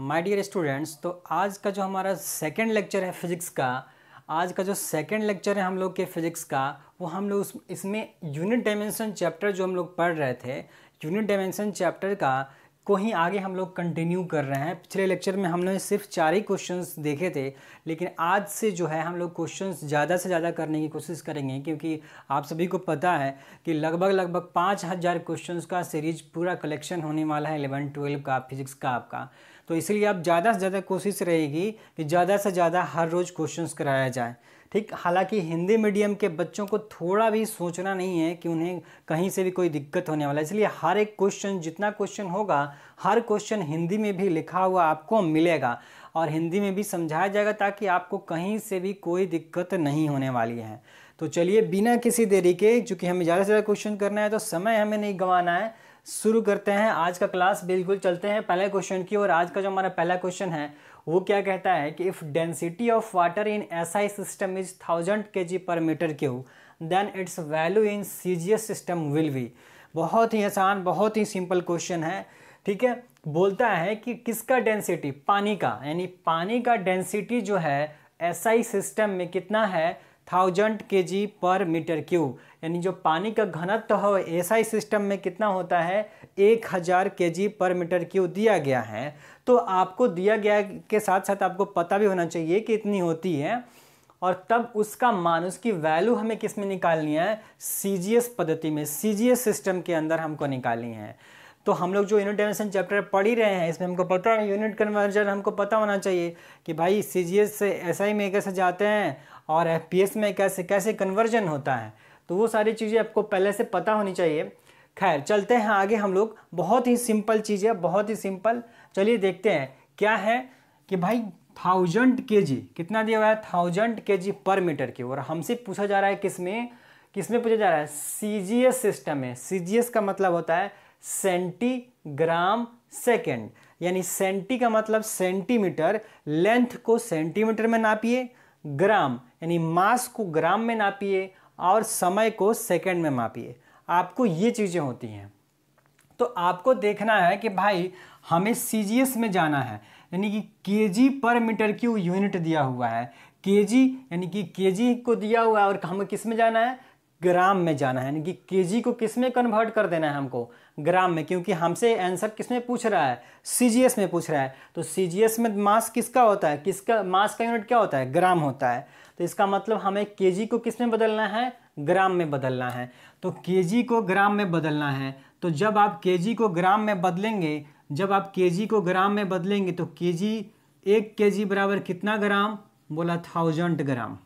My dear students, तो आज का जो हमारा सेकंड लेक्चर है फिज़िक्स का, आज का जो सेकंड लेक्चर है हम लोग के फिज़िक्स का, वो हम लोग इसमें यूनिट डायमेंशन चैप्टर जो हम लोग पढ़ रहे थे, यूनिट डायमेंशन चैप्टर का को ही आगे हम लोग कंटिन्यू कर रहे हैं। पिछले लेक्चर में हमने सिर्फ 4 ही क्वेश्चंस देखे थे, लेकिन आज से जो है हम लोग क्वेश्चंस ज़्यादा से ज़्यादा करने की कोशिश करेंगे, क्योंकि आप सभी को पता है कि लगभग 5000 क्वेश्चंस का सीरीज पूरा कलेक्शन होने वाला है 11-12 का फिज़िक्स का आपका। तो इसलिए अब ज़्यादा से ज़्यादा कोशिश रहेगी कि ज़्यादा से ज़्यादा हर रोज़ क्वेश्चंस कराया जाए। ठीक, हालांकि हिंदी मीडियम के बच्चों को थोड़ा भी सोचना नहीं है कि उन्हें कहीं से भी कोई दिक्कत होने वाला है, इसलिए हर एक क्वेश्चन, जितना क्वेश्चन होगा, हर क्वेश्चन हिंदी में भी लिखा हुआ आपको मिलेगा और हिंदी में भी समझाया जाएगा, ताकि आपको कहीं से भी कोई दिक्कत नहीं होने वाली है। तो चलिए बिना किसी देरी के, चूँकि हमें ज़्यादा से ज़्यादा क्वेश्चन करना है तो समय हमें नहीं गंवाना है, शुरू करते हैं आज का क्लास। बिल्कुल चलते हैं पहले क्वेश्चन की ओर। आज का जो हमारा पहला क्वेश्चन है वो क्या कहता है कि if density of water in SI system is 1000 kg per metre cube, then it's value in CGS system will be. बहुत ही आसान, बहुत ही सिंपल क्वेश्चन है। ठीक है, बोलता है कि किसका डेंसिटी, पानी का, यानी पानी का डेंसिटी जो है एसआई सिस्टम में कितना है, 1000 kg पर मीटर क्यूब, यानी जो पानी का घनत्व है एसआई सिस्टम में कितना होता है, 1000 kg पर मीटर क्यूब दिया गया है। तो आपको दिया गया के साथ साथ आपको पता भी होना चाहिए कि इतनी होती है, और तब उसका मान, उसकी वैल्यू हमें किस में निकालनी है, सीजीएस पद्धति में, सीजीएस सिस्टम के अंदर हमको निकालनी है। तो हम लोग जो यूनिट डायमेंशन चैप्टर पढ़ ही रहे हैं, इसमें हमको पता है यूनिट कन्वर्जन हमको पता होना चाहिए कि भाई सीजीएस से एसआई में कैसे जाते हैं और एफपीएस में कैसे कैसे कन्वर्जन होता है। तो वो सारी चीज़ें आपको पहले से पता होनी चाहिए। खैर चलते हैं आगे हम लोग। बहुत ही सिंपल चीज़ है, बहुत ही सिंपल। चलिए देखते हैं क्या है कि भाई 1000 kg कितना दिया हुआ है, 1000 kg पर मीटर क्यूब, और हमसे पूछा जा रहा है किसमें पूछा जा रहा है, सीजीएस सिस्टम में। सीजीएस का मतलब होता है सेंटीग्राम सेकेंड, यानी सेंटी का मतलब सेंटीमीटर, लेंथ को सेंटीमीटर में नापिए, ग्राम यानी मास को ग्राम में नापिए, और समय को सेकंड में मापिए। आपको ये चीज़ें होती हैं। तो आपको देखना है कि भाई हमें सीजीएस में जाना है, यानी कि केजी पर मीटर क्यूब यूनिट दिया हुआ है, केजी यानी कि केजी को दिया हुआ है, और हमें किस में जाना है, ग्राम में जाना है, यानी कि केजी को किस में कन्वर्ट कर देना है हमको, ग्राम में, क्योंकि हमसे आंसर किस में पूछ रहा है, सीजीएस में पूछ रहा है। तो सीजीएस में मास किसका होता है, किसका मास का यूनिट क्या होता है, ग्राम होता है। तो इसका मतलब हमें केजी को किस में बदलना है, ग्राम में बदलना है। तो केजी को ग्राम में बदलना है, तो जब आप केजी को ग्राम में बदलेंगे, जब आप केजी को ग्राम में बदलेंगे तो केजी, 1 केजी बराबर कितना ग्राम, बोला 1000 ग्राम।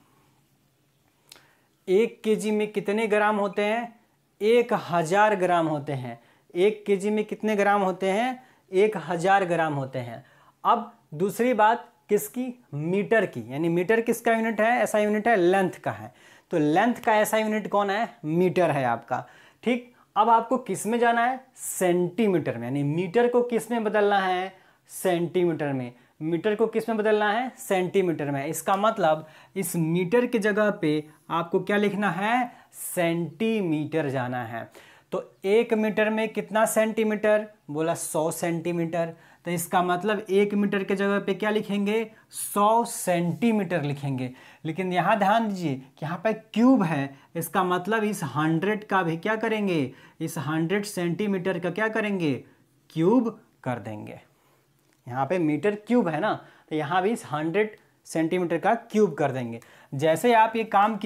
1 केजी में कितने ग्राम होते हैं, 1000 ग्राम होते हैं। 1 केजी में कितने ग्राम होते हैं, 1000 ग्राम होते हैं। अब दूसरी बात किसकी, मीटर की, यानी मीटर किसका यूनिट है, ऐसा यूनिट है लेंथ का है। तो लेंथ का ऐसा यूनिट कौन है, मीटर है आपका। ठीक, अब आपको किस में जाना है, सेंटीमीटर में, यानी मीटर को किस में बदलना है, सेंटीमीटर में। मीटर को किस में बदलना है, सेंटीमीटर में। इसका मतलब इस मीटर की जगह पे आपको क्या लिखना है, सेंटीमीटर जाना है। तो 1 मीटर में कितना सेंटीमीटर, बोला 100 सेंटीमीटर। तो इसका मतलब 1 मीटर के जगह पे क्या लिखेंगे, 100 सेंटीमीटर लिखेंगे। लेकिन यहाँ ध्यान दीजिए कि यहाँ पे क्यूब है, इसका मतलब इस 100 का भी क्या करेंगे, इस 100 सेंटीमीटर का क्या करेंगे, क्यूब कर देंगे। यहाँ पे मीटर क्यूब है ना, तो यहाँ भी इस 100 सेंटीमीटर का क्यूब कर देंगे। जैसे आप ये काम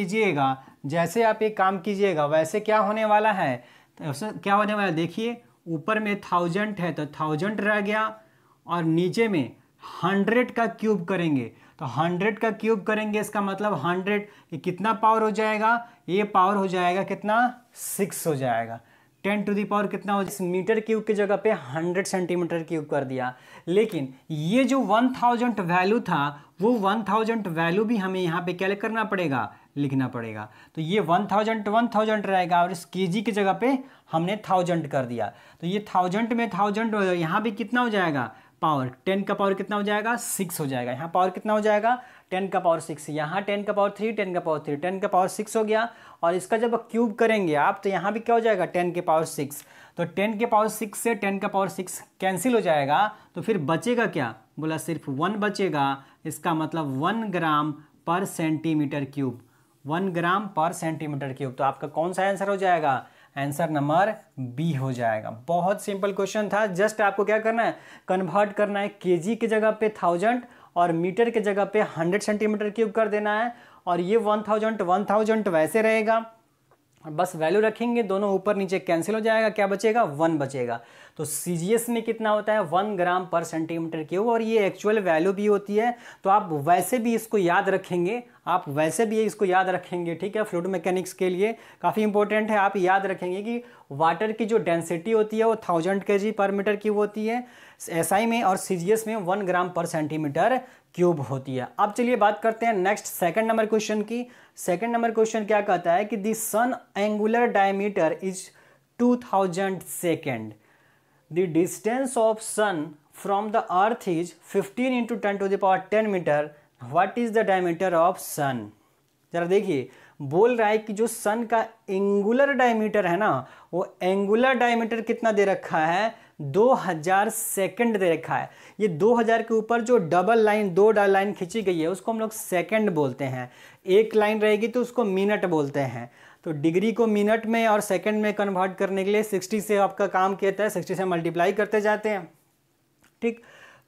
कीजिएगा, वैसे क्या होने वाला है, तो क्या होने वाला है, देखिए ऊपर में 1000 है तो 1000 रह गया, और नीचे में 100 का क्यूब करेंगे, तो 100 का क्यूब करेंगे, इसका मतलब 100 ये कितना पावर हो जाएगा, ये पावर हो जाएगा कितना, 6 हो जाएगा। 10 टू दी पावर कितना हो, इस मीटर क्यूब की जगह पे 100 सेंटीमीटर क्यूब कर दिया। लेकिन ये जो 1000 वैल्यू था, वो 1000 वैल्यू भी हमें यहाँ पे क्या करना पड़ेगा, लिखना पड़ेगा। तो ये 1000 रहेगा, और इस केजी की जगह पे हमने 1000 कर दिया। तो ये 1000 में 1000 यहाँ भी कितना हो जाएगा, पावर 10 का पावर कितना हो जाएगा, 6 हो जाएगा। यहाँ पावर कितना हो जाएगा, 10 का पावर 6, यहाँ 10 का पावर 3, 10 का पावर 3, 10 का पावर 6 हो गया। और इसका जब क्यूब करेंगे आप, तो यहाँ भी क्या हो जाएगा, 10 के पावर 6। तो 10 के पावर 6 से 10 का पावर 6 कैंसिल हो जाएगा, तो फिर बचेगा क्या, बोला सिर्फ 1 बचेगा, इसका मतलब 1 ग्राम पर सेंटीमीटर क्यूब, 1 ग्राम पर सेंटीमीटर क्यूब। तो आपका कौन सा आंसर हो जाएगा? आंसर नंबर बी हो जाएगा। बहुत सिंपल क्वेश्चन था, जस्ट आपको क्या करना है, कन्वर्ट करना है, केजी की जगह पे 1000 और मीटर की जगह पे 100 सेंटीमीटर क्यूब कर देना है, और ये 1000 वैसे रहेगा, बस वैल्यू रखेंगे, दोनों ऊपर नीचे कैंसिल हो जाएगा, क्या बचेगा? 1 बचेगा। तो सीजीएस में कितना होता है? 1 ग्राम पर सेंटीमीटर क्यूब, और ये एक्चुअल वैल्यू भी होती है। तो आप वैसे भी इसको याद रखेंगे, आप वैसे भी इसको याद रखेंगे, ठीक है। फ्लूइड मैकेनिक्स के लिए काफ़ी इंपॉर्टेंट है, आप याद रखेंगे कि वाटर की जो डेंसिटी होती है वो 1000 kg पर मीटर क्यूब होती है एसआई में, और सीजीएस में 1 ग्राम पर सेंटीमीटर क्यूब होती है। अब चलिए बात करते हैं नेक्स्ट सेकंड नंबर क्वेश्चन की। सेकंड नंबर क्वेश्चन क्या कहता है कि the sun angular diameter is 2000 second, the distance of sun from the earth is 15 × 10⁻10 metre, what is the diameter of sun. जरा देखिए, बोल रहा है कि जो सन का एंगुलर डायमीटर है ना, वो एंगुलर डायमीटर कितना दे रखा है? 2000 सेकंड दे रखा है। ये 2000 के ऊपर जो डबल लाइन, दो लाइन खींची गई है, उसको हम लोग सेकंड बोलते हैं। एक लाइन रहेगी तो उसको मिनट बोलते हैं। तो डिग्री को मिनट में और सेकंड में कन्वर्ट करने के लिए 60 से आपका काम कहता है, 60 से मल्टीप्लाई करते जाते हैं, ठीक।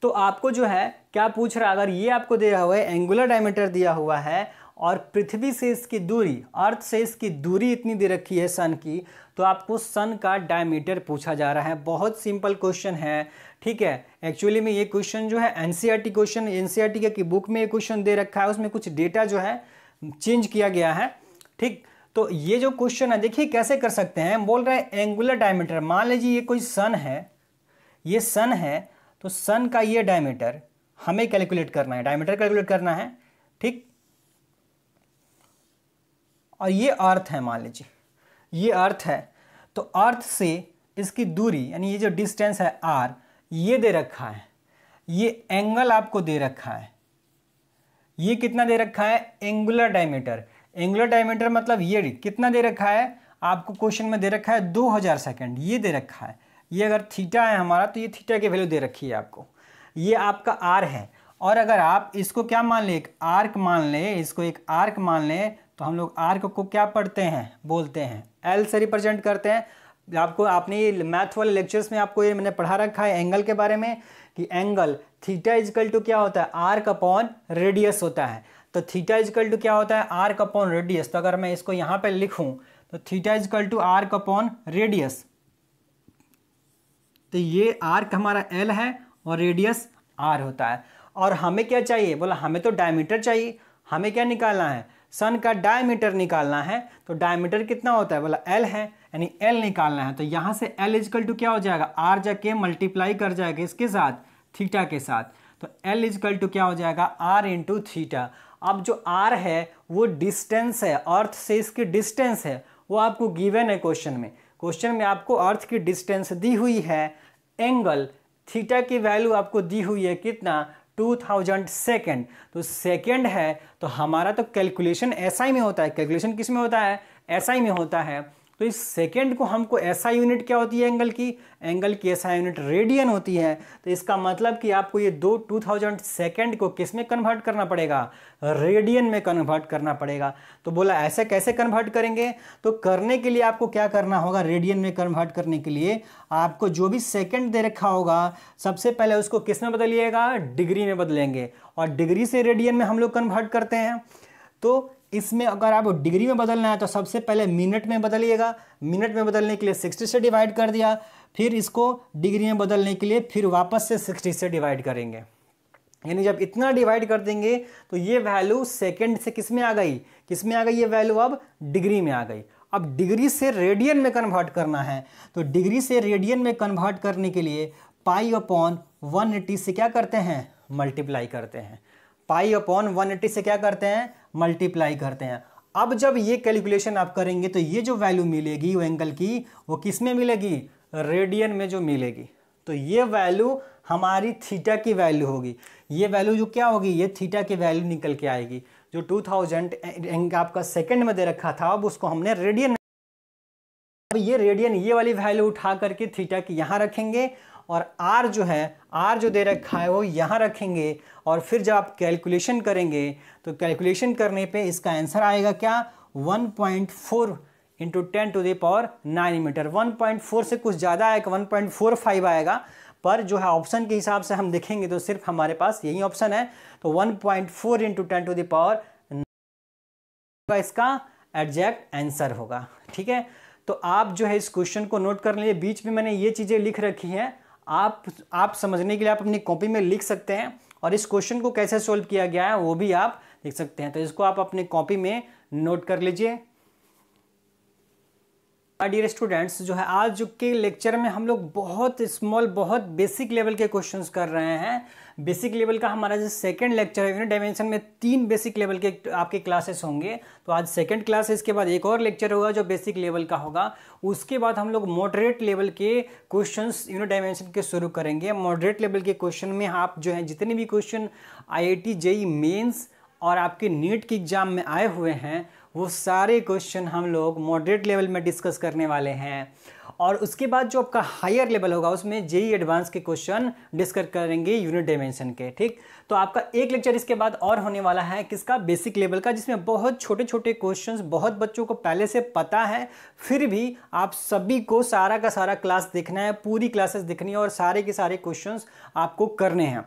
तो आपको जो है क्या पूछ रहा है, अगर ये आपको दिया हुआ है एंगुलर डायमीटर दिया हुआ है और पृथ्वी से इसकी दूरी, अर्थ से इसकी दूरी इतनी दे रखी है सन की, तो आपको सन का डायमीटर पूछा जा रहा है। बहुत सिंपल क्वेश्चन है, ठीक है। एक्चुअली में ये क्वेश्चन जो है एनसीईआरटी क्वेश्चन, एनसीईआरटी की बुक में ये क्वेश्चन दे रखा है, उसमें कुछ डेटा जो है चेंज किया गया है, ठीक। तो ये जो क्वेश्चन है देखिए कैसे कर सकते हैं। बोल रहे हैं एंगुलर डायमीटर, मान लीजिए ये कोई सन है, ये सन है, तो सन का ये डायमीटर हमें कैलकुलेट करना है, डायमीटर कैलकुलेट करना है, ठीक। और ये अर्थ है, मान लीजिए ये अर्थ है, तो अर्थ से इसकी दूरी यानी ये जो डिस्टेंस है r, ये दे रखा है, ये एंगल आपको दे रखा है, ये कितना दे रखा है? Angular diameter. एंगुलर डायमीटर मतलब ये कितना दे रखा है आपको? क्वेश्चन में दे रखा है 2000 सेकंड, ये दे रखा है। ये अगर थीटा है हमारा, तो ये थीटा की वैल्यू दे रखी है आपको, ये आपका आर है। और अगर आप इसको क्या मान ले, एक आर्क मान ले, इसको एक आर्क मान ले, तो हम लोग आर्क को क्या पढ़ते हैं, बोलते हैं एल से रिप्रेजेंट करते हैं। आपको आपने ये मैथ वाले लेक्चर्स में आपको ये मैंने पढ़ा रखा है एंगल के बारे में, कि एंगल थीटा इजकल टू क्या होता है? आर्क अपॉन रेडियस होता है। तो थीटा इजकल टू क्या होता है? Arc upon radius. तो अगर मैं इसको यहाँ पे लिखूँ तो theta equal to arc upon radius, तो ये आर्क हमारा एल है और रेडियस आर होता है। और हमें क्या चाहिए? बोला हमें तो डायमीटर चाहिए, हमें क्या निकालना है? सन का डायमीटर निकालना है। तो डायमीटर कितना होता है? बोला एल है, यानी एल निकालना है। तो यहाँ से एल इजकल टू क्या हो जाएगा? आर जाके मल्टीप्लाई कर जाएगा इसके साथ, थीटा के साथ। तो एल इजकल टू क्या हो जाएगा? R into theta. अब जो आर है वो डिस्टेंस है, अर्थ से इसकी डिस्टेंस है, वो आपको गिवन है क्वेश्चन में। क्वेश्चन में आपको अर्थ की डिस्टेंस दी हुई है, एंगल थीटा की वैल्यू आपको दी हुई है कितना? 2000 सेकेंड। तो सेकेंड है, तो हमारा तो कैलकुलेशन एसआई में होता है। कैलकुलेशन किस में होता है? एसआई में होता है। तो इस सेकेंड को हमको एसआई यूनिट क्या होती है? एंगल की एसआई यूनिट रेडियन होती है। तो इसका मतलब कि आपको ये 2000 सेकेंड को किस में कन्वर्ट करना पड़ेगा? रेडियन में कन्वर्ट करना पड़ेगा। तो बोला ऐसे कैसे कन्वर्ट करेंगे? तो करने के लिए आपको क्या करना होगा? रेडियन में कन्वर्ट करने के लिए आपको जो भी सेकेंड दे रखा होगा, सबसे पहले उसको किस में बदलिएगा? डिग्री में बदलेंगे। और डिग्री से रेडियन में हम लोग कन्वर्ट करते हैं। तो इसमें अगर आपको डिग्री में बदलना है तो सबसे पहले मिनट में बदलिएगा। मिनट में बदलने के लिए 60 से डिवाइड कर दिया, फिर इसको डिग्री में बदलने के लिए फिर वापस से 60 से डिवाइड करेंगे। यानी जब इतना डिवाइड कर देंगे तो ये वैल्यू सेकंड से किस में आ गई? किस में आ गई ये वैल्यू? अब डिग्री में आ गई। अब डिग्री से रेडियन में कन्वर्ट करना है, तो डिग्री से रेडियन में कन्वर्ट करने के लिए पाई अपॉन 180 से क्या करते हैं? मल्टीप्लाई करते हैं। पाई अपॉन 180 से क्या करते हैं? मल्टीप्लाई करते हैं। अब जब ये कैलकुलेशन आप करेंगे तो ये जो वैल्यू मिलेगी वो एंगल की, वो किस में मिलेगी? रेडियन में जो मिलेगी। तो ये वैल्यू हमारी थीटा की वैल्यू होगी। ये वैल्यू जो क्या होगी? ये थीटा की वैल्यू निकल के आएगी। जो 2000 आपका सेकंड में दे रखा था, अब उसको हमने रेडियन, अब ये रेडियन ये वाली वैल्यू उठा करके थीटा की यहाँ रखेंगे और आर जो है, आर जो दे रखा है वो यहाँ रखेंगे और फिर जब आप कैलकुलेशन करेंगे तो कैलकुलेशन करने पे इसका आंसर आएगा क्या, 1.4 इंटू 10⁹ मीटर। 1.4 से कुछ ज़्यादा आएगा, 1.45 आएगा, पर जो है ऑप्शन के हिसाब से हम देखेंगे तो सिर्फ हमारे पास यही ऑप्शन है। तो 1.4 इंटू 10⁹ का इसका एग्जैक्ट आंसर होगा। ठीक है, तो आप जो है इस क्वेश्चन को नोट कर लीजिए। बीच में मैंने ये चीज़ें लिख रखी हैं, आप समझने के लिए आप अपनी कॉपी में लिख सकते हैं और इस क्वेश्चन को कैसे सोल्व किया गया है वो भी आप लिख सकते हैं। तो इसको आप अपने कॉपी में नोट कर लीजिए। डियर स्टूडेंट्स, जो है आज के लेक्चर में हम लोग बहुत स्मॉल, बहुत बेसिक लेवल के क्वेश्चंस कर रहे हैं। बेसिक लेवल का हमारा जो सेकंड लेक्चर है, यूनिट डायमेंशन में 3 बेसिक लेवल के आपके क्लासेस होंगे। तो आज सेकंड क्लास है, इसके बाद एक और लेक्चर होगा जो बेसिक लेवल का होगा। उसके बाद हम लोग मॉडरेट लेवल के क्वेश्चंस यूनिट डायमेंशन के शुरू करेंगे। मॉडरेट लेवल के क्वेश्चन में आप जो है जितने भी क्वेश्चन IIT JEE मेंस और आपके नीट के एग्जाम में आए हुए हैं वो सारे क्वेश्चन हम लोग मॉडरेट लेवल में डिस्कस करने वाले हैं। और उसके बाद जो आपका हायर लेवल होगा उसमें JEE एडवांस के क्वेश्चन डिस्कस करेंगे यूनिट डायमेंशन के। ठीक, तो आपका एक लेक्चर इसके बाद और होने वाला है किसका, बेसिक लेवल का, जिसमें बहुत छोटे छोटे क्वेश्चंस बहुत बच्चों को पहले से पता है, फिर भी आप सभी को सारा का सारा क्लास देखना है, पूरी क्लासेस देखनी है और सारे के सारे क्वेश्चंस आपको करने हैं।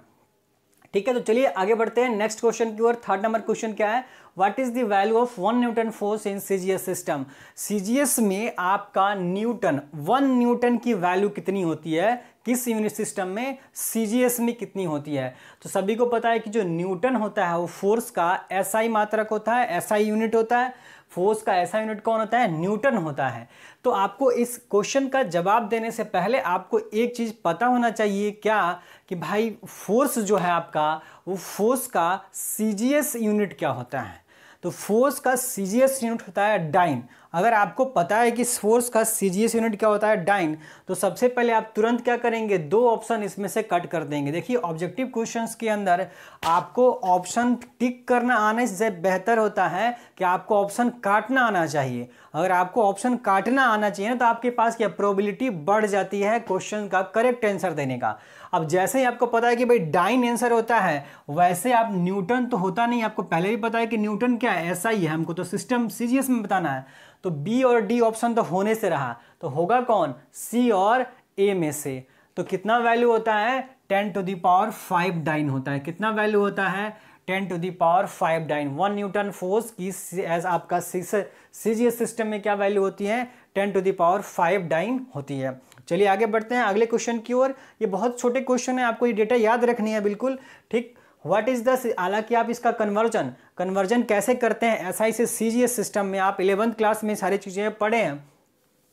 ठीक है, तो चलिए आगे बढ़ते हैं नेक्स्ट क्वेश्चन की ओर। थर्ड नंबर क्वेश्चन क्या है, what is the value of 1 Newton force in CGS system. CGS में आपका न्यूटन, 1 न्यूटन की वैल्यू कितनी होती है, किस यूनिट सिस्टम में, CGS में कितनी होती है। तो सभी को पता है कि जो न्यूटन होता है वो फोर्स का SI मात्रक होता है, SI यूनिट होता है। फोर्स का ऐसा यूनिट कौन होता है, न्यूटन होता है। तो आपको इस क्वेश्चन का जवाब देने से पहले आपको एक चीज पता होना चाहिए, क्या, कि भाई फोर्स जो है आपका, वो फोर्स का CGS यूनिट क्या होता है। तो फोर्स का CGS यूनिट होता है डाइन। अगर आपको पता है कि फोर्स का CGS यूनिट क्या होता है, डाइन, तो सबसे पहले आप तुरंत क्या करेंगे, 2 ऑप्शन इसमें से कट कर देंगे। देखिए ऑब्जेक्टिव क्वेश्चंस के अंदर आपको ऑप्शन टिक करना आने से बेहतर होता है कि आपको ऑप्शन काटना आना चाहिए। अगर आपको ऑप्शन काटना आना चाहिए ना तो आपके पास क्या प्रोबेबिलिटी बढ़ जाती है क्वेश्चन का करेक्ट आंसर देने का। अब जैसे ही आपको पता है कि भाई डाइन आंसर होता है, वैसे आप न्यूटन तो होता नहीं, आपको पहले भी पता है कि न्यूटन क्या है, ऐसा ही है, हमको तो सिस्टम CGS में बताना है। तो B और D ऑप्शन तो होने से रहा, तो होगा कौन, C और A में से। तो कितना वैल्यू होता है, 10⁵ डाइन होता है। कितना वैल्यू होता है, 10⁵ डाइन। 1 न्यूटन फोर्स की एज आपका CGS सिस्टम में क्या वैल्यू होती है, 10⁵ डाइन होती है। चलिए आगे बढ़ते हैं अगले क्वेश्चन की ओर। ये बहुत छोटे क्वेश्चन है, आपको ये डेटा याद रखनी है बिल्कुल। ठीक, व्हाट इज द, हालांकि आप इसका कन्वर्जन कैसे करते हैं SI से CGS सिस्टम में आप 11th क्लास में सारी चीजें पढ़े हैं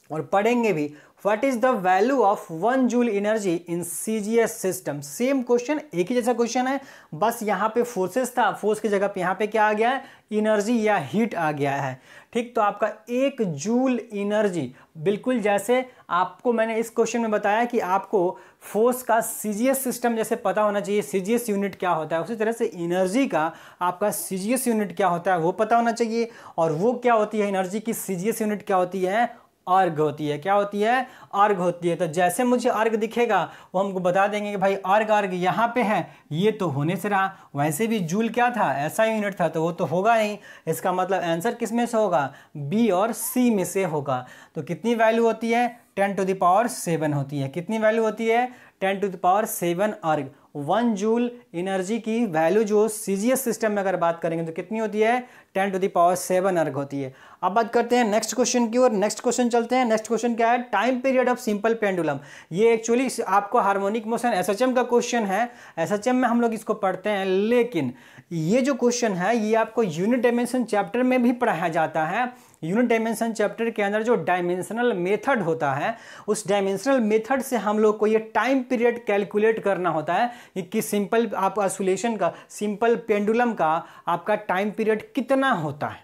और पढ़ेंगे भी। What is the value of 1 joule energy in CGS system. Same question, एक ही जैसा क्वेश्चन है, बस यहाँ पे फोर्सेस था, फोर्स की जगह पे यहाँ पे क्या आ गया है, एनर्जी या हीट आ गया है। ठीक, तो आपका 1 जूल एनर्जी, बिल्कुल जैसे आपको मैंने इस क्वेश्चन में बताया कि आपको फोर्स का CGS सिस्टम जैसे पता होना चाहिए, CGS यूनिट क्या होता है, उसी तरह से एनर्जी का आपका CGS यूनिट क्या होता है वो पता होना चाहिए। और वो क्या होती है, एनर्जी की CGS यूनिट क्या होती है, अर्ग होती है। क्या होती है, अर्ग होती है। तो जैसे मुझे अर्ग दिखेगा वो हमको बता देंगे कि भाई अर्ग यहाँ पे है, ये तो होने से रहा। वैसे भी जूल क्या था, ऐसा यूनिट था, तो वो तो होगा नहीं। इसका मतलब आंसर किस में से होगा, B और C में से होगा। तो कितनी वैल्यू होती है, 10⁷ होती है। कितनी वैल्यू होती है, 10⁷ अर्ग। 1 जूल एनर्जी की वैल्यू जो CGS सिस्टम में अगर बात करेंगे तो कितनी होती है, 10⁷ अर्ग होती है। अब बात करते हैं नेक्स्ट क्वेश्चन की ओर। नेक्स्ट क्वेश्चन चलते हैं। नेक्स्ट क्वेश्चन क्या है, time period of simple pendulum. ये एक्चुअली आपको हार्मोनिक मोशन SHM का क्वेश्चन है, SHM में हम लोग इसको पढ़ते हैं, लेकिन ये जो क्वेश्चन है ये आपको यूनिट डायमेंशन चैप्टर में भी पढ़ाया जाता है। यूनिट डायमेंशन चैप्टर के अंदर जो डायमेंशनल मेथड होता है, उस डायमेंशनल मेथड से हम लोग को ये टाइम पीरियड कैलकुलेट करना होता है कि सिंपल आप ऑसिलेशन का, सिंपल पेंडुलम का आपका टाइम पीरियड कितना होता है।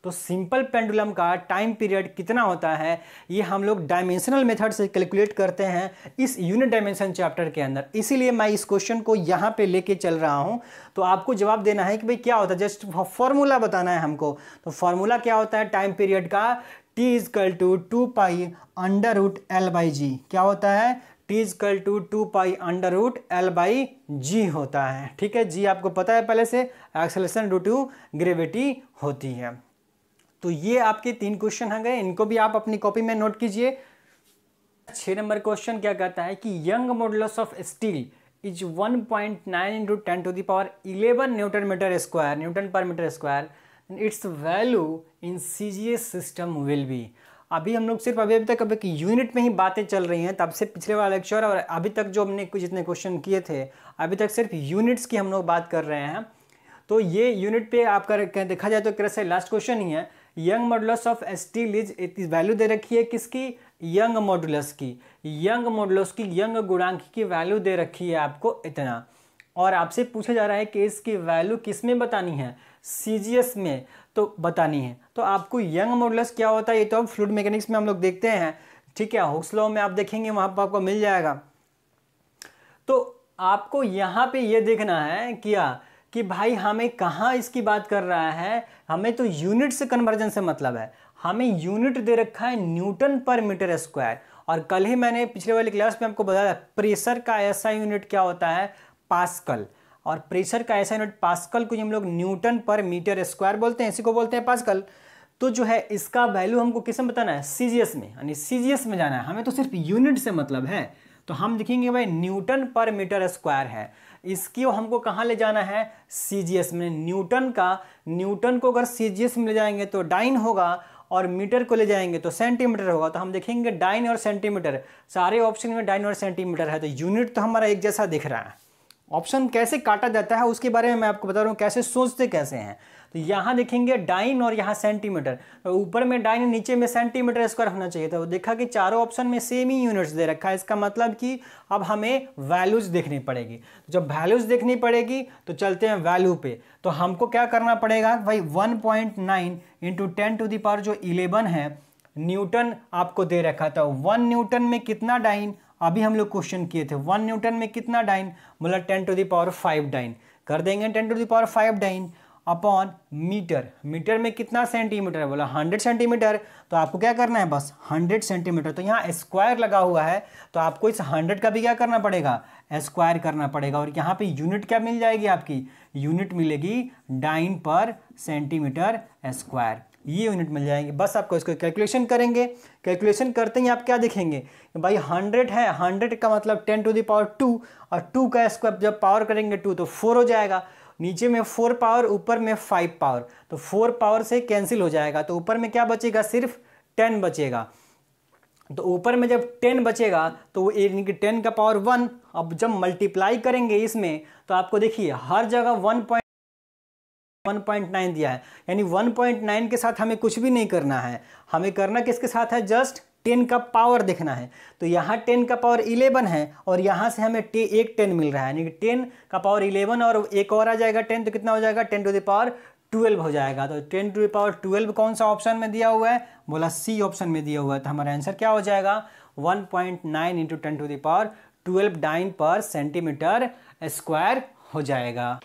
तो सिंपल पेंडुलम का टाइम पीरियड कितना होता है ये हम लोग डायमेंशनल मेथड से कैलकुलेट करते हैं इस यूनिट डायमेंशन चैप्टर के अंदर। इसीलिए मैं इस क्वेश्चन को यहाँ पे लेके चल रहा हूँ। तो आपको जवाब देना है कि भाई क्या होता है, जस्ट फॉर्मूला बताना है हमको। तो फॉर्मूला क्या होता है टाइम पीरियड का, T = 2π √L/G। क्या होता है, टी इजकल टू 2π√L/g होता है। ठीक है, जी आपको पता है पहले से, एक्सेलरेशन ड्यू टू ग्रेविटी होती है। तो ये आपके 3 क्वेश्चन आ गए, इनको भी आप अपनी कॉपी में नोट कीजिए। 6 नंबर क्वेश्चन क्या कहता है कि Young modulus of steel is 1.9 × 10⁻11 newton metre square, newton per metre square, it's value in CGS system will be. अभी हम लोग सिर्फ अभी तक अभी यूनिट में ही बातें चल रही हैं, तब से पिछले वाला लेक्चर और अभी तक जो हमने कुछ जितने क्वेश्चन किए थे अभी तक सिर्फ यूनिट्स की हम लोग बात कर रहे हैं। तो ये यूनिट पे आपका देखा जाए तो एक तरह से लास्ट क्वेश्चन ही है। Young modulus of steel is value दे रखी है किसकी, यंग मॉडुलस की, यंग मॉडुलस की, यंग गुणांक की वैल्यू दे रखी है आपको इतना, और आपसे पूछा जा रहा है कि इसकी वैल्यू किस में बतानी है, CGS में तो बतानी है। तो आपको यंग मॉडुलस क्या होता है ये तो अब फ्लूइड मैकेनिक्स में हम लोग देखते हैं। ठीक है, हुक्स लॉ में आप देखेंगे वहां पर आपको मिल जाएगा। तो आपको यहाँ पे ये देखना है क्या कि भाई हमें कहाँ इसकी बात कर रहा है, हमें तो यूनिट से कन्वर्जन से मतलब है। हमें यूनिट दे रखा है न्यूटन पर मीटर स्क्वायर, और कल ही मैंने पिछले वाली क्लास में आपको बताया प्रेशर का ऐसा यूनिट क्या होता है, पास्कल, और प्रेशर का ऐसा यूनिट पास्कल को हम लोग न्यूटन पर मीटर स्क्वायर बोलते हैं, इसी को बोलते हैं पास्कल। तो जो है इसका वैल्यू हमको किस में बताना है, CGS में, यानी CGS में जाना है, हमें तो सिर्फ यूनिट से मतलब है। तो हम देखेंगे भाई न्यूटन पर मीटर स्क्वायर है, इसकी हमको कहाँ ले जाना है, CGS में। न्यूटन को अगर CGS में ले जाएंगे तो डाइन होगा, और मीटर को ले जाएंगे तो सेंटीमीटर होगा। तो हम देखेंगे डाइन और सेंटीमीटर, सारे ऑप्शन में डाइन और सेंटीमीटर है, तो यूनिट तो हमारा एक जैसा दिख रहा है। ऑप्शन कैसे काटा जाता है उसके बारे में मैं आपको बता रहा हूँ, कैसे सोचते कैसे हैं। तो यहाँ देखेंगे डाइन और यहाँ सेंटीमीटर, तो ऊपर में डाइन नीचे में सेंटीमीटर स्क्वायर होना चाहिए था। वो देखा कि चारों ऑप्शन में सेम ही यूनिट्स दे रखा है, इसका मतलब कि अब हमें वैल्यूज देखनी पड़ेगी। जब वैल्यूज देखनी पड़ेगी तो चलते हैं वैल्यू पे। तो हमको क्या करना पड़ेगा भाई, 1.9 × 10⁻11 है न्यूटन आपको दे रखा था। 1 न्यूटन में कितना डाइन, अभी हम लोग क्वेश्चन किए थे 1 न्यूटन में कितना डाइन, बोला 10⁻5 डाइन, कर देंगे 10⁻5 डाइन अपॉन मीटर, मीटर में कितना सेंटीमीटर है, बोला 100 सेंटीमीटर। तो आपको क्या करना है, बस 100 सेंटीमीटर। तो यहाँ स्क्वायर लगा हुआ है, तो आपको इस 100 का भी क्या करना पड़ेगा, स्क्वायर करना पड़ेगा। और यहाँ पे यूनिट क्या मिल जाएगी आपकी, यूनिट मिलेगी डाइन पर सेंटीमीटर स्क्वायर, ये यूनिट मिल जाएंगे। बस आपको इसको कैलकुलेशन करेंगे, कैलकुलेशन करते ही आप क्या देखेंगे भाई 100 है, 100 का मतलब 10⁻2, और 2 का स्क्वायर जब पावर करेंगे 2 तो 4 हो जाएगा, नीचे में 4 पावर ऊपर में 5 पावर, तो 4 पावर से कैंसिल हो जाएगा, तो ऊपर में क्या बचेगा, सिर्फ 10 बचेगा। तो ऊपर में जब 10 बचेगा तो यानी कि 10 का पावर 1, अब जब मल्टीप्लाई करेंगे इसमें तो आपको देखिए हर जगह 1.9 दिया है, यानी 1.9 के साथ हमें कुछ भी नहीं करना है, हमें करना किसके साथ है, जस्ट 10 का पावर देखना है। तो यहाँ 10 का पावर 11 है, और यहाँ से हमें एक 10 मिल रहा है, यानी कि 10 का पावर 11 और एक और आ जाएगा 10, तो कितना हो जाएगा, 10⁻12 हो जाएगा। तो 10⁻12 कौन सा ऑप्शन में दिया हुआ है, बोला C ऑप्शन में दिया हुआ है। तो हमारा आंसर क्या हो जाएगा, 1.9 × 10⁻12 डाइन पर सेंटीमीटर स्क्वायर हो जाएगा।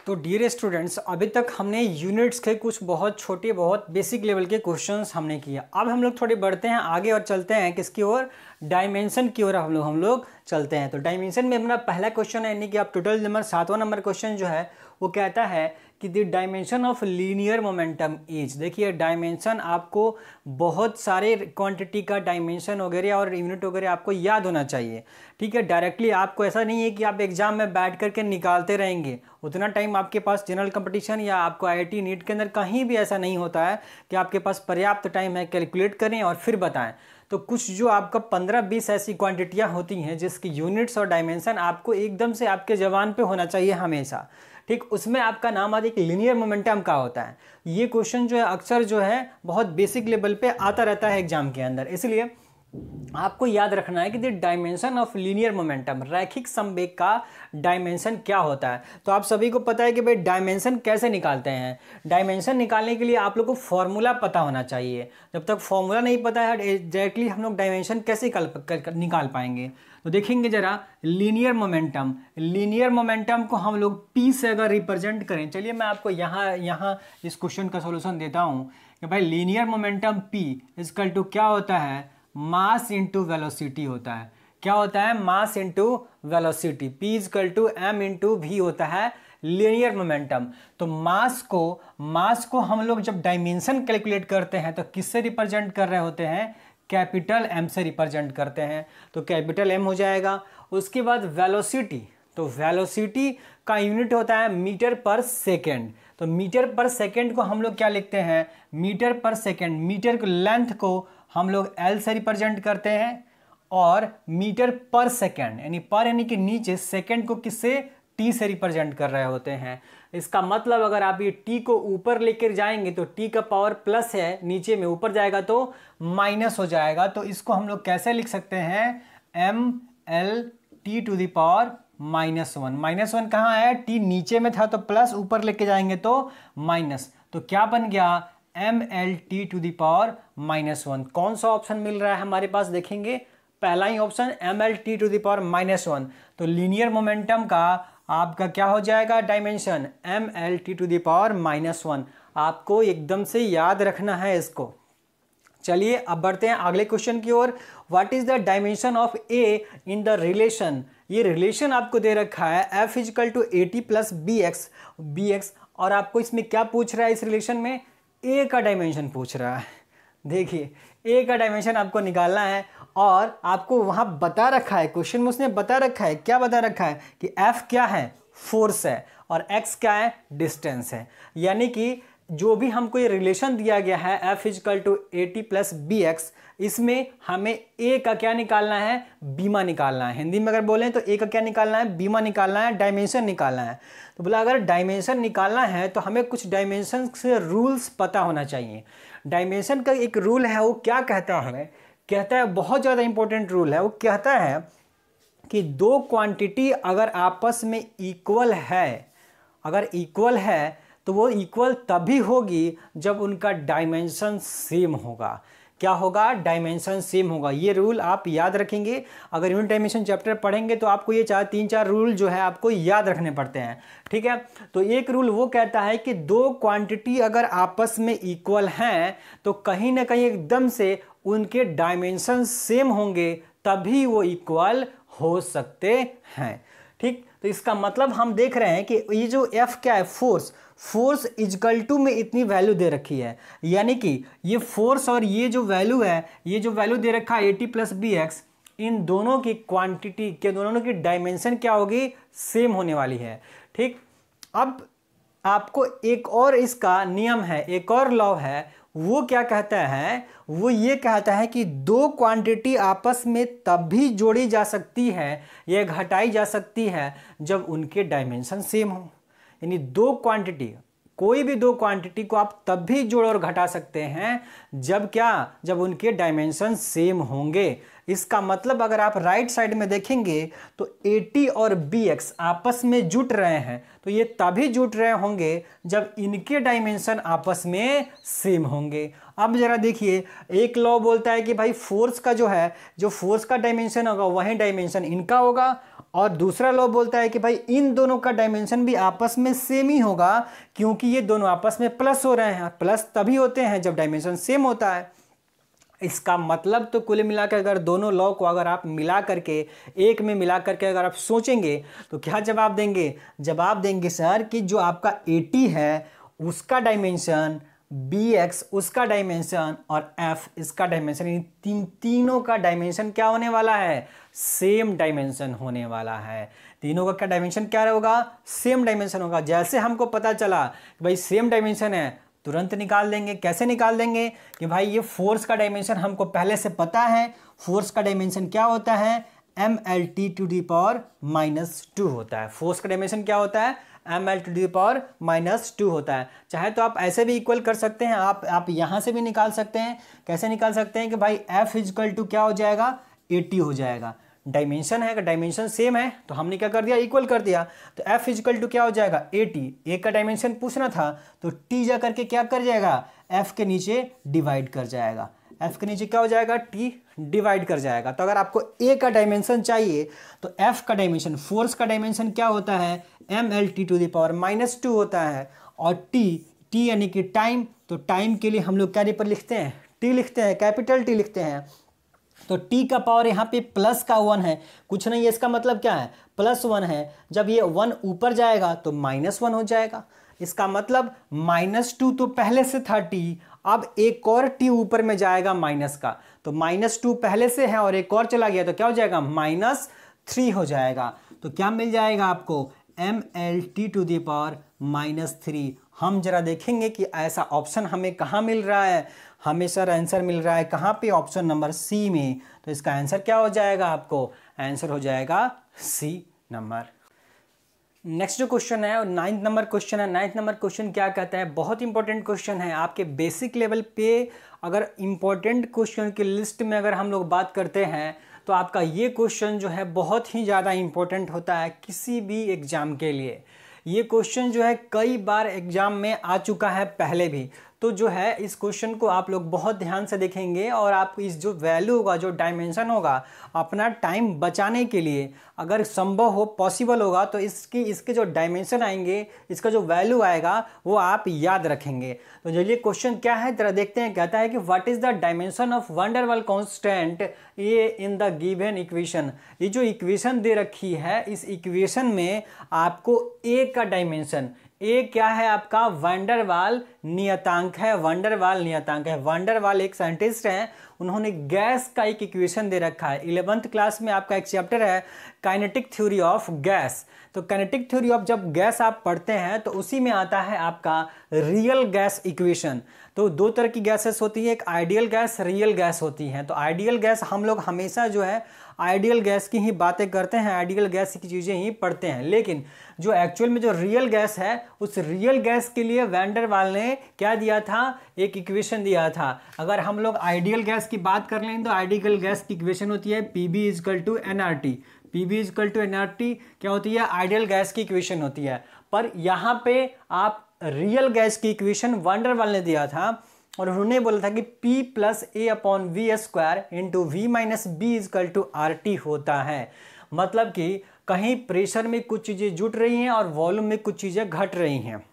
तो डियर स्टूडेंट्स, अभी तक हमने यूनिट्स के कुछ बहुत छोटे बहुत बेसिक लेवल के क्वेश्चंस हमने किया। अब हम लोग थोड़े बढ़ते हैं आगे और चलते हैं किसकी ओर, डायमेंशन की ओर हम लोग चलते हैं। तो डायमेंशन में हमारा पहला क्वेश्चन है, यानी कि आप टोटल नंबर 7वां नंबर क्वेश्चन जो है वो कहता है कि the dimension of linear momentum is. देखिए डायमेंशन आपको बहुत सारे क्वांटिटी का डायमेंशन वगैरह और यूनिट वगैरह आपको याद होना चाहिए। ठीक है, डायरेक्टली आपको ऐसा नहीं है कि आप एग्जाम में बैठ करके निकालते रहेंगे, उतना टाइम आपके पास जनरल कंपटीशन या आपको IIT नीट के अंदर कहीं भी ऐसा नहीं होता है कि आपके पास पर्याप्त टाइम है कैलकुलेट करें और फिर बताएं। तो कुछ जो आपका 15-20 ऐसी क्वांटिटियाँ होती हैं जिसकी यूनिट्स और डायमेंशन आपको एकदम से आपके जबान पे होना चाहिए हमेशा। ठीक, उसमें आपका नाम आज एक लीनियर मोमेंटम का होता है। ये क्वेश्चन जो है अक्सर जो है बहुत बेसिक लेवल पे आता रहता है एग्जाम के अंदर, इसलिए आपको याद रखना है कि the dimension of linear momentum, रैखिक संवेग का डायमेंशन क्या होता है। तो आप सभी को पता है कि भाई डायमेंशन कैसे निकालते हैं। डायमेंशन निकालने के लिए आप लोग को फॉर्मूला पता होना चाहिए। जब तक फॉर्मूला नहीं पता है डायरेक्टली हम लोग डायमेंशन कैसे निकाल पाएंगे। तो देखेंगे जरा लीनियर मोमेंटम को हम लोग P से अगर रिप्रेजेंट करें, चलिए मैं आपको यहाँ इस क्वेश्चन का सोल्यूशन देता हूँ कि भाई linear momentum P equal to क्या होता है, मास इंटू वेलोसिटी होता है। क्या होता है? Mass into velocity. P equal to m into v होता है लीनियर मोमेंटम। तो मास को हम लोग जब डायमेंशन कैलकुलेट करते हैं तो किससे रिप्रेजेंट कर रहे होते हैं? कैपिटल M से रिप्रेजेंट करते हैं, तो कैपिटल M हो जाएगा। उसके बाद वेलोसिटी, तो वेलोसिटी का यूनिट होता है मीटर पर सेकेंड। तो मीटर पर सेकेंड को हम लोग क्या लिखते हैं? मीटर पर सेकेंड। मीटर को लेंथ को हम लोग L से रिप्रेजेंट करते हैं, और मीटर पर सेकेंड यानी पर यानी कि नीचे, सेकेंड को किससे? T से रिप्रेजेंट कर रहे होते हैं। इसका मतलब अगर आप ये T को ऊपर लेकर जाएंगे तो T का पावर प्लस है, नीचे में ऊपर जाएगा तो माइनस हो जाएगा। तो इसको हम लोग कैसे लिख सकते हैं? MLT to the power -1। -1 कहाँ है? T नीचे में था तो प्लस, ऊपर लेके जाएंगे तो माइनस। तो क्या बन गया? MLT to the power -1। कौन सा ऑप्शन मिल रहा है हमारे पास? देखेंगे पहला ही option MLT to the power -1। तो लीनियर मोमेंटम का आपका क्या हो जाएगा? Dimension MLT to the power -1। आपको एकदम से याद रखना है इसको। चलिए अब बढ़ते हैं अगले क्वेश्चन की ओर। What is the dimension of A in the relation? ये रिलेशन आपको दे रखा है F equal to AT plus BX, और आपको इसमें क्या पूछ रहा है? इस रिलेशन में A का डायमेंशन पूछ रहा है। देखिए A का डायमेंशन आपको निकालना है, और आपको वहां बता रखा है, क्वेश्चन में उसने बता रखा है, क्या बता रखा है? कि F क्या है? फोर्स है, और X क्या है? डिस्टेंस है। यानी कि जो भी हमको ये रिलेशन दिया गया है F equal to AT plus BX, इसमें हमें A का क्या निकालना है? बीमा निकालना है। हिंदी में अगर बोलें तो A का क्या निकालना है? बीमा निकालना है, डायमेंशन निकालना है। तो बोला अगर डायमेंशन निकालना है तो हमें कुछ डायमेंशन से रूल्स पता होना चाहिए। डायमेंशन का एक रूल है, वो क्या कहता है? कहता है, बहुत ज़्यादा इंपॉर्टेंट रूल है, वो कहता है कि दो क्वांटिटी अगर आपस में इक्वल है, अगर इक्वल है तो वो इक्वल तभी होगी जब उनका डायमेंशन सेम होगा। क्या होगा? डायमेंशन सेम होगा। ये रूल आप याद रखेंगे। अगर यूनिट डायमेंशन चैप्टर पढ़ेंगे तो आपको ये 3-4 रूल जो है आपको याद रखने पड़ते हैं। ठीक है, तो एक रूल वो कहता है कि दो क्वांटिटी अगर आपस में इक्वल हैं तो कहीं ना कहीं एकदम से उनके डायमेंशन सेम होंगे, तभी वो इक्वल हो सकते हैं। ठीक, तो इसका मतलब हम देख रहे हैं कि ये जो F क्या है? फोर्स इजकल टू में इतनी वैल्यू दे रखी है, यानी कि ये फोर्स और ये जो वैल्यू है, ये जो वैल्यू दे रखा है AT प्लस BX, इन दोनों की क्वांटिटी के दोनों की डायमेंशन क्या होगी? सेम होने वाली है। ठीक, अब आपको एक और इसका नियम है, एक और लॉ है, वो क्या कहता है? वो ये कहता है कि दो क्वांटिटी आपस में तब भी जोड़ी जा सकती है या घटाई जा सकती है जब उनके डायमेंशन सेम हो। यानी दो क्वांटिटी, कोई भी दो क्वांटिटी को आप तब भी जोड़ और घटा सकते हैं जब क्या? जब उनके डायमेंशन सेम होंगे। इसका मतलब अगर आप राइट साइड में देखेंगे तो AT और BX आपस में जुट रहे हैं, तो ये तभी जुट रहे होंगे जब इनके डायमेंशन आपस में सेम होंगे। अब जरा देखिए, एक लॉ बोलता है कि भाई फोर्स का जो है, जो फोर्स का डायमेंशन होगा वही डायमेंशन इनका होगा, और दूसरा लॉ बोलता है कि भाई इन दोनों का डायमेंशन भी आपस में सेम ही होगा, क्योंकि ये दोनों आपस में प्लस हो रहे हैं। प्लस तभी होते हैं जब डायमेंशन सेम होता है। इसका मतलब तो कुल मिलाकर अगर दोनों लॉ को अगर आप मिला करके एक में मिला करके अगर आप सोचेंगे तो क्या जवाब देंगे? जवाब देंगे सर कि जो आपका AT है उसका डायमेंशन, BX उसका डायमेंशन, और F इसका डायमेंशन, इन तीनों का डायमेंशन क्या होने वाला है? सेम डायमेंशन होने वाला है। तीनों का क्या डायमेंशन क्या होगा? सेम डायमेंशन होगा। जैसे हमको पता चला कि भाई सेम डायमेंशन है, तुरंत निकाल देंगे। कैसे निकाल देंगे? कि भाई ये फोर्स का डायमेंशन हमको पहले से पता है। फोर्स का डायमेंशन क्या होता है? MLT टू दी पावर -2 होता है। फोर्स का डायमेंशन क्या होता है? ML टू दी पावर -2 होता है। चाहे तो आप ऐसे भी इक्वल कर सकते हैं, आप यहाँ से भी निकाल सकते हैं। कैसे निकाल सकते हैं? कि भाई F इजकल टू क्या हो जाएगा? AT हो जाएगा। डायमेंशन है, अगर डायमेंशन सेम है तो हमने क्या कर दिया? इक्वल कर दिया। तो F इजकल टू क्या हो जाएगा? AT। ए का डायमेंशन पूछना था तो T जा करके क्या कर जाएगा? F के नीचे डिवाइड कर जाएगा। F के नीचे क्या हो जाएगा? T डिवाइड कर जाएगा। तो अगर आपको A का डायमेंशन चाहिए तो F का डायमेंशन, फोर्स का डायमेंशन क्या होता है? MLT टू द पावर -2 होता है। और T यानी कि टाइम, तो टाइम के लिए हम लोग क्या पर लिखते हैं? T लिखते हैं, कैपिटल T लिखते हैं। तो t का पावर यहाँ पे प्लस का 1 है, कुछ नहीं है, इसका मतलब क्या है, +1 है। जब ये 1 ऊपर जाएगा तो -1 हो जाएगा। इसका मतलब -2 तो पहले से था t, अब एक और t ऊपर में जाएगा माइनस का, तो -2 पहले से है और एक और चला गया तो क्या हो जाएगा, -3 हो जाएगा। तो क्या मिल जाएगा आपको, mLT⁻⁻3। हम जरा देखेंगे कि ऐसा ऑप्शन हमें कहाँ मिल रहा है। हमें सर आंसर मिल रहा है कहाँ पे, ऑप्शन नंबर सी में। तो इसका आंसर क्या हो जाएगा, आपको आंसर हो जाएगा सी नंबर। नेक्स्ट जो क्वेश्चन है 9th नंबर क्वेश्चन है। 9th नंबर क्वेश्चन क्या कहता है, बहुत इंपॉर्टेंट क्वेश्चन है आपके बेसिक लेवल पे। अगर इंपॉर्टेंट क्वेश्चन की लिस्ट में अगर हम लोग बात करते हैं तो आपका ये क्वेश्चन जो है बहुत ही ज़्यादा इंपॉर्टेंट होता है किसी भी एग्ज़ाम के लिए। ये क्वेश्चन जो है कई बार एग्ज़ाम में आ चुका है पहले भी। तो जो है इस क्वेश्चन को आप लोग बहुत ध्यान से देखेंगे और आप इस जो वैल्यू होगा, जो डायमेंशन होगा, अपना टाइम बचाने के लिए अगर संभव हो, पॉसिबल होगा तो इसके जो डायमेंशन आएंगे, इसका जो वैल्यू आएगा वो आप याद रखेंगे। तो चलिए क्वेश्चन क्या है जरा देखते हैं। कहता है कि what is the dimension of van der Waals constant a in the given equation. ये जो इक्वेशन दे रखी है, इस इक्वेशन में आपको ए का डायमेंशन, ए क्या है आपका, वैन डेर वाल्स नियतांक है। वैन डेर वाल्स नियतांक है। वैन डेर वाल्स एक साइंटिस्ट हैं, उन्होंने गैस का एक इक्वेशन दे रखा है। 11th क्लास में आपका एक चैप्टर है काइनेटिक थ्योरी ऑफ गैस। तो काइनेटिक थ्योरी ऑफ जब गैस आप पढ़ते हैं तो उसी में आता है आपका रियल गैस इक्वेशन। तो दो तरह की गैसेस होती है, एक आइडियल गैस, रियल गैस होती है। तो आइडियल गैस हम लोग हमेशा जो है आइडियल गैस की ही बातें करते हैं, आइडियल गैस की चीज़ें ही पढ़ते हैं। लेकिन जो एक्चुअल में जो रियल गैस है, उस रियल गैस के लिए वैन डेर वाल्स ने क्या दिया था, एक इक्वेशन दिया था। अगर हम लोग आइडियल गैस की बात कर लें तो आइडियल गैस की इक्वेशन होती है PB=nRT। PB=nRT क्या होती है, आइडियल गैस की इक्वेशन होती है। पर यहाँ पे आप रियल गैस की इक्वेशन वैन डेर वाल्स ने दिया था और उन्होंने बोला था कि P + A/V² × V - B = RT होता है। मतलब कि कहीं प्रेशर में कुछ चीज़ें जुट रही हैं और वॉल्यूम में कुछ चीज़ें घट रही हैं।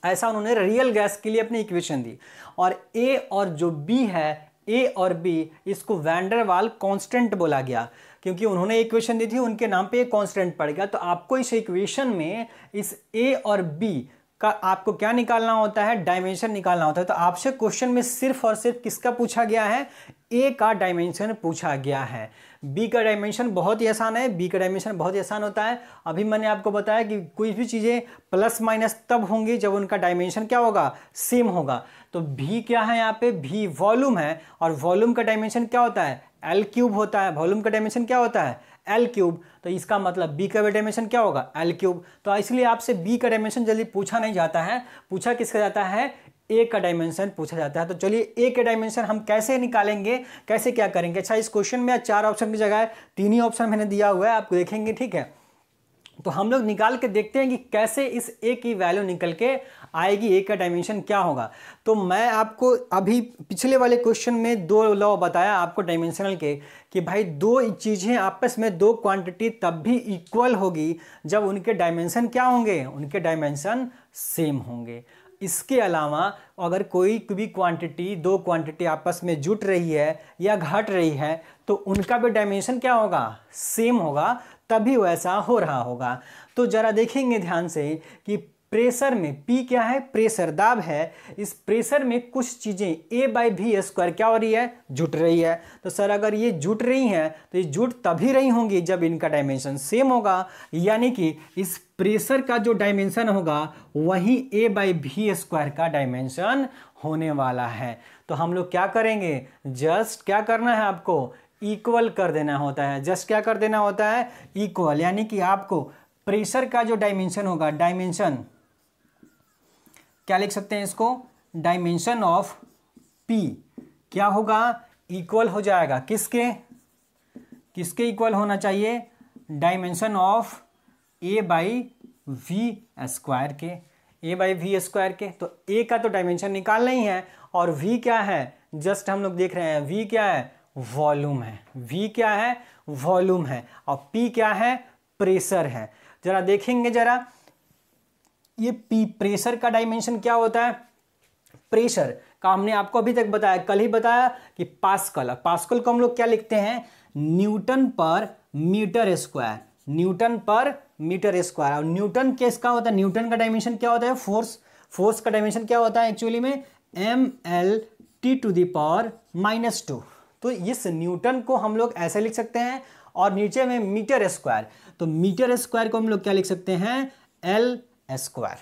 ऐसा उन्होंने रियल गैस के लिए अपनी इक्वेशन दी। और A और जो B है, A और B, इसको वैन डेर वाल्स कांस्टेंट बोला गया क्योंकि उन्होंने इक्वेशन दी थी, उनके नाम पे एक कांस्टेंट पड़ गया। तो आपको इस इक्वेशन में इस A और B का आपको क्या निकालना होता है, डायमेंशन निकालना होता है। तो आपसे क्वेश्चन में सिर्फ और सिर्फ किसका पूछा गया है, ए का डायमेंशन पूछा गया है। बी का डायमेंशन बहुत ही आसान है, बी का डायमेंशन बहुत ही आसान होता है। अभी मैंने आपको बताया कि कोई भी चीज़ें प्लस माइनस तब होंगी जब उनका डायमेंशन क्या होगा, सेम होगा। तो भी क्या है यहाँ पे, भी वॉल्यूम है और वॉल्यूम का डायमेंशन क्या होता है, L³ होता है। वॉल्यूम का डायमेंशन क्या होता है, L³। तो इसका मतलब बी का डायमेंशन क्या होगा, L³। तो इसलिए आपसे बी का डायमेंशन जल्दी पूछा नहीं जाता है, पूछा किसका जाता है, ए का डायमेंशन पूछा जाता है। तो चलिए ए के डायमेंशन हम कैसे निकालेंगे, कैसे क्या करेंगे। अच्छा, इस क्वेश्चन में 4 ऑप्शन की जगह 3 ही ऑप्शन मैंने दिया हुआ है, आपको देखेंगे, ठीक है। तो हम लोग निकाल के देखते हैं कि कैसे इस ए की वैल्यू निकल के आएगी, ए का डायमेंशन क्या होगा। तो मैं आपको अभी पिछले वाले क्वेश्चन में 2 लॉ बताया आपको डायमेंशनल के, कि भाई 2 चीज़ें आपस में, 2 क्वांटिटी तब भी इक्वल होगी जब उनके डायमेंशन क्या होंगे, उनके डायमेंशन सेम होंगे। इसके अलावा अगर कोई भी क्वांटिटी, 2 क्वांटिटी आपस में जुट रही है या घट रही है तो उनका भी डायमेंशन क्या होगा, सेम होगा, तभी वैसा हो रहा होगा। तो जरा देखेंगे ध्यान से कि प्रेशर में P क्या है, प्रेशर, दाब है। इस प्रेशर में कुछ चीज़ें A/V² क्या हो रही है, जुट रही है। तो सर अगर ये जुट रही हैं तो ये जुट तभी रही होंगी जब इनका डायमेंशन सेम होगा, यानी कि इस प्रेशर का जो डायमेंशन होगा वही A/V² का डायमेंशन होने वाला है। तो हम लोग क्या करेंगे, जस्ट क्या करना है आपको, इक्वल कर देना होता है। जस्ट क्या कर देना होता है, इक्वल, यानी कि आपको प्रेशर का जो डायमेंशन होगा, डायमेंशन क्या लिख सकते हैं इसको, डायमेंशन ऑफ P क्या होगा, इक्वल हो जाएगा किसके, किसके इक्वल होना चाहिए, डायमेंशन ऑफ A/V² के, A/V² के। तो A का तो डायमेंशन निकालना ही है और V क्या है, जस्ट हम लोग देख रहे हैं, V क्या है, वॉल्यूम है। V क्या है, वॉल्यूम है। और P क्या है, प्रेशर है। जरा देखेंगे, जरा ये P प्रेशर का डायमेंशन क्या होता है, प्रेशर का हमने आपको अभी तक बताया, कल ही बताया कि पास्कल, पास्कल को हम लोग क्या लिखते हैं, Newton per metre square, newton per metre square. और न्यूटन किसका होता है, न्यूटन का डायमेंशन क्या होता है, फोर्स, फोर्स का डायमेंशन क्या होता है एक्चुअली में, mL/T⁻²। तो इस न्यूटन को हम लोग ऐसे लिख सकते हैं, और नीचे में मीटर स्क्वायर, तो मीटर स्क्वायर को हम लोग क्या लिख सकते हैं, एल स्क्वायर।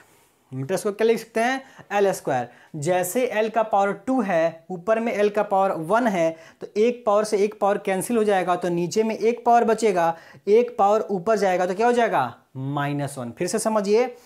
मीटर स्क्वायर क्या लिख सकते हैं, एल स्क्वायर। जैसे एल का पावर 2 है, ऊपर में एल का पावर 1 है, तो एक पावर से एक पावर कैंसिल हो जाएगा, तो नीचे में एक पावर बचेगा, एक पावर ऊपर जाएगा तो क्या हो जाएगा, -1। फिर से समझिए,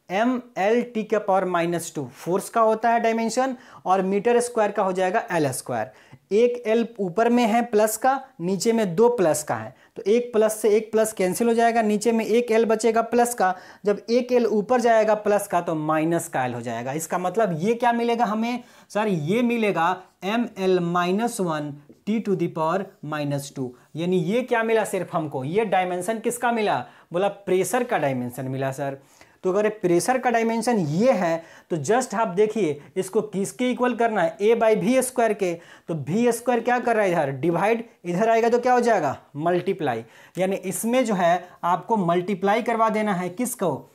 mL/T⁻², फोर्स का होता है डायमेंशन, और मीटर स्क्वायर का हो जाएगा एल स्क्वायर। एक एल ऊपर में है प्लस का, नीचे में 2 प्लस का है, तो एक प्लस से एक प्लस कैंसिल हो जाएगा, नीचे में एक एल बचेगा प्लस का, जब एक एल ऊपर जाएगा प्लस का तो माइनस का एल हो जाएगा। इसका मतलब ये क्या मिलेगा हमें सर, ये मिलेगा mL-1T⁻², यानी ये क्या मिला सिर्फ हमको, ये डायमेंशन किसका मिला, बोला प्रेशर का डायमेंशन मिला सर। तो अगर प्रेशर का डायमेंशन ये है तो जस्ट आप देखिए इसको किसके इक्वल करना है, A/V² के, तो V² क्या कर रहा है इधर, डिवाइड, इधर आएगा तो क्या हो जाएगा, मल्टीप्लाई। यानी इसमें जो है आपको मल्टीप्लाई करवा देना है किसको,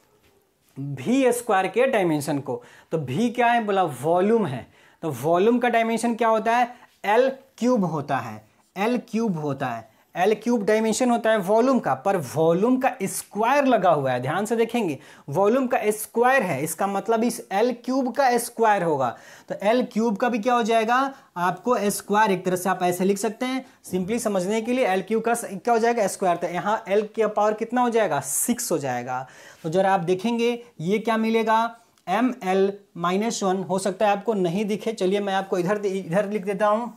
V² के डायमेंशन को। तो V क्या है, बोला वॉल्यूम है, तो वॉल्यूम का डायमेंशन क्या होता है, L³ होता है, L³ होता है, L³ डायमेंशन होता है वॉल्यूम का, पर वॉल्यूम का स्क्वायर लगा हुआ है, ध्यान से देखेंगे वॉल्यूम का स्क्वायर है, इसका मतलब इस L³ का स्क्वायर होगा। तो L³ का भी क्या हो जाएगा आपको स्क्वायर, एक तरह से आप ऐसे लिख सकते हैं सिंपली समझने के लिए, L³ का क्या हो जाएगा स्क्वायर, तो यहाँ L का पावर कितना हो जाएगा, 6 हो जाएगा। तो जरा आप देखेंगे ये क्या मिलेगा, mL-1, हो सकता है आपको नहीं दिखे, चलिए मैं आपको इधर लिख देता हूं,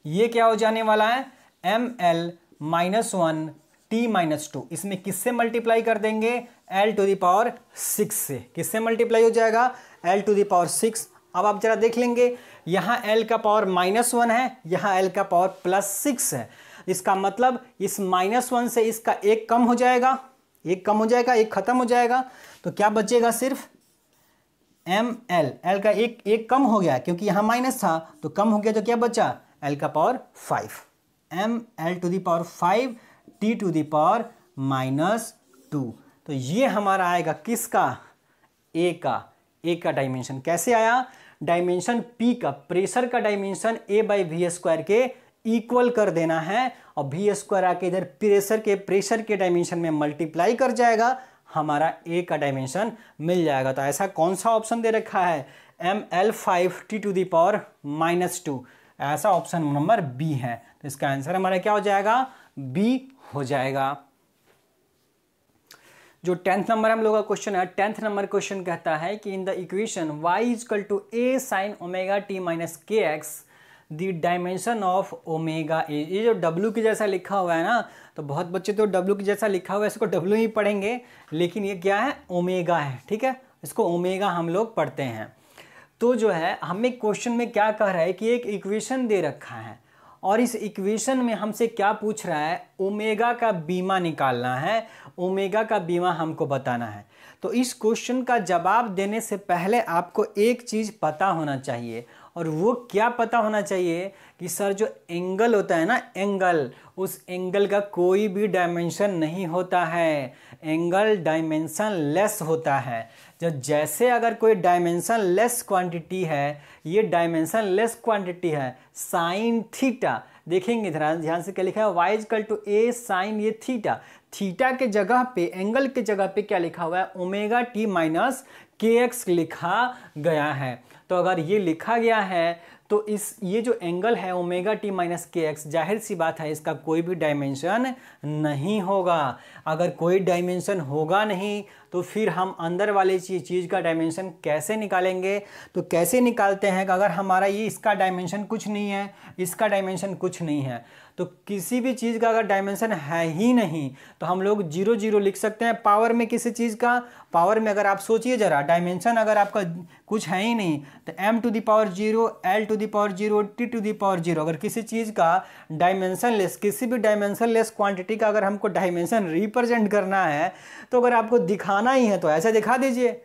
ये क्या हो जाने वाला है mL-1T⁻², इसमें किससे मल्टीप्लाई कर देंगे, L⁶ से, किससे मल्टीप्लाई हो जाएगा, L⁶। अब आप जरा देख लेंगे, यहाँ L का पावर -1 है, यहाँ L का पावर +6 है, इसका मतलब इस -1 से इसका एक कम हो जाएगा, एक कम हो जाएगा, एक खत्म हो जाएगा, तो क्या बचेगा सिर्फ mL, L का एक कम हो गया क्योंकि यहाँ माइनस था तो कम हो गया, तो क्या बचा L का पावर 5, mL⁵ T⁻²। तो ये हमारा आएगा किसका, A का डायमेंशन। कैसे आया, डायमेंशन P का, प्रेशर का डायमेंशन A/V² के इक्वल कर देना है, और V² आके इधर प्रेशर के डायमेंशन में मल्टीप्लाई कर जाएगा, हमारा A का डायमेंशन मिल जाएगा। तो ऐसा कौन सा ऑप्शन दे रखा है, mL5T⁻², ऐसा ऑप्शन नंबर बी है। तो इसका आंसर हमारा क्या हो जाएगा, बी हो जाएगा। जो 10th नंबर हम लोग का क्वेश्चन है, 10th नंबर क्वेश्चन कहता है कि in the equation y = a sin ωt - kx the dimension of omega A. ये जो W की जैसा लिखा हुआ है ना, तो बहुत बच्चे तो W की जैसा लिखा हुआ है इसको W ही पढ़ेंगे, लेकिन ये क्या है, ओमेगा है, ठीक है, इसको ओमेगा हम लोग पढ़ते हैं। तो जो है हमें क्वेश्चन में क्या कह रहा है कि एक इक्वेशन दे रखा है, और इस इक्वेशन में हमसे क्या पूछ रहा है, ओमेगा का बीमा निकालना है, ओमेगा का बीमा हमको बताना है। तो इस क्वेश्चन का जवाब देने से पहले आपको एक चीज़ पता होना चाहिए, और वो क्या पता होना चाहिए कि सर जो एंगल होता है ना, एंगल, उस एंगल का कोई भी डायमेंशन नहीं होता है, एंगल डायमेंशन लेस होता है। जैसे अगर कोई डायमेंशन लेस क्वांटिटी है, ये डायमेंशन लेस क्वांटिटी है, साइन थीटा, देखेंगे ध्यान से क्या लिखा है, y = a साइन ये थीटा के जगह पे, एंगल के जगह पे क्या लिखा हुआ है, ωt - kx लिखा गया है। तो अगर ये लिखा गया है तो ये जो एंगल है ωt - kx, जाहिर सी बात है इसका कोई भी डायमेंशन नहीं होगा। अगर कोई डायमेंशन होगा नहीं तो फिर हम अंदर वाले चीज़ का डायमेंशन कैसे निकालेंगे। तो कैसे निकालते हैं कि अगर हमारा ये इसका डायमेंशन कुछ नहीं है, इसका डायमेंशन कुछ नहीं है, तो किसी भी चीज़ का अगर डायमेंशन है ही नहीं तो हम लोग 0 0 लिख सकते हैं पावर में। किसी चीज़ का पावर में अगर आप सोचिए ज़रा, डायमेंशन अगर आपका कुछ है ही नहीं तो m⁴, l⁴, t⁴, अगर किसी चीज़ का डायमेंशन लेस, किसी भी डायमेंशन लेस क्वांटिटी का अगर हमको डायमेंशन रिप्रेजेंट करना है, तो अगर आपको दिखाना ही है तो ऐसे दिखा दीजिए,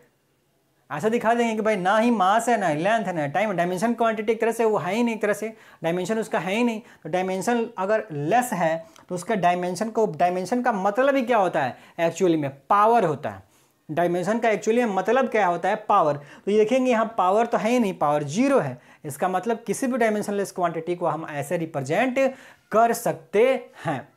ऐसा दिखा देंगे कि भाई ना ही मास है, ना लेंथ है, ना टाइम। डायमेंशन क्वांटिटी एक तरह से वो है ही नहीं, एक तरह से डायमेंशन उसका है ही नहीं। तो डायमेंशन अगर लेस है तो उसका डायमेंशन का मतलब ही क्या होता है एक्चुअली में, पावर होता है। डायमेंशन का एक्चुअली मतलब क्या होता है, पावर। तो ये देखेंगे यहाँ पावर तो है ही नहीं, पावर 0 है। इसका मतलब किसी भी डायमेंशनलेस क्वांटिटी को हम ऐसे रिप्रेजेंट कर सकते हैं।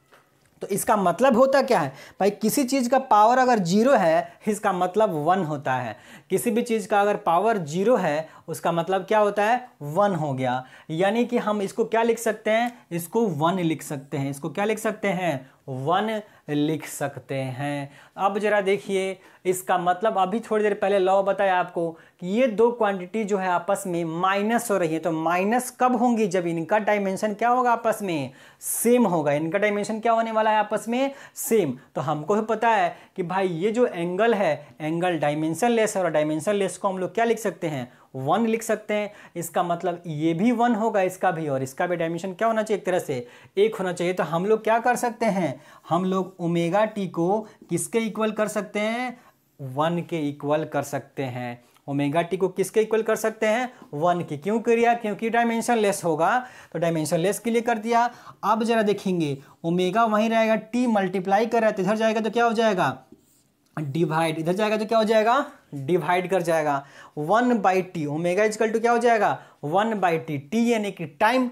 तो इसका मतलब होता क्या है भाई, किसी चीज़ का पावर अगर 0 है इसका मतलब 1 होता है। किसी भी चीज़ का अगर पावर 0 है उसका मतलब क्या होता है, 1 हो गया। यानी कि हम इसको क्या लिख सकते हैं, इसको 1 लिख सकते हैं। इसको क्या लिख सकते हैं, 1 लिख सकते हैं। अब जरा देखिए इसका मतलब, अभी थोड़ी देर पहले लॉ बताया आपको कि ये दो क्वांटिटी जो है आपस में माइनस हो रही है। तो माइनस कब होंगी, जब इनका डायमेंशन क्या होगा, आपस में सेम होगा। इनका डायमेंशन क्या होने वाला है, आपस में सेम। तो हमको भी पता है कि भाई ये जो एंगल है, एंगल डायमेंशन लेस है, और डायमेंशन लेस को हम लोग क्या लिख सकते हैं, 1 लिख सकते हैं। इसका मतलब ये भी 1 होगा, इसका भी, और इसका भी डायमेंशन क्या होना चाहिए, एक तरह से 1 होना चाहिए। तो हम लोग क्या कर सकते हैं, हम लोग ओमेगा टी को किसके इक्वल कर सकते हैं, 1 के इक्वल कर सकते हैं। ओमेगा टी को किसके इक्वल कर सकते हैं, 1 की। क्यों किया, क्योंकि डायमेंशन लेस होगा, तो डायमेंशन लेस के लिए कर दिया। अब जरा देखेंगे ओमेगा वहीं रहेगा, टी मल्टीप्लाई कर रहा है तो इधर जाएगा तो क्या हो जाएगा, डिवाइड। इधर जाएगा तो क्या हो जाएगा, डिवाइड कर जाएगा। 1/t ओमेगा इजकल टू क्या हो जाएगा, 1/t। टी यानी कि टाइम।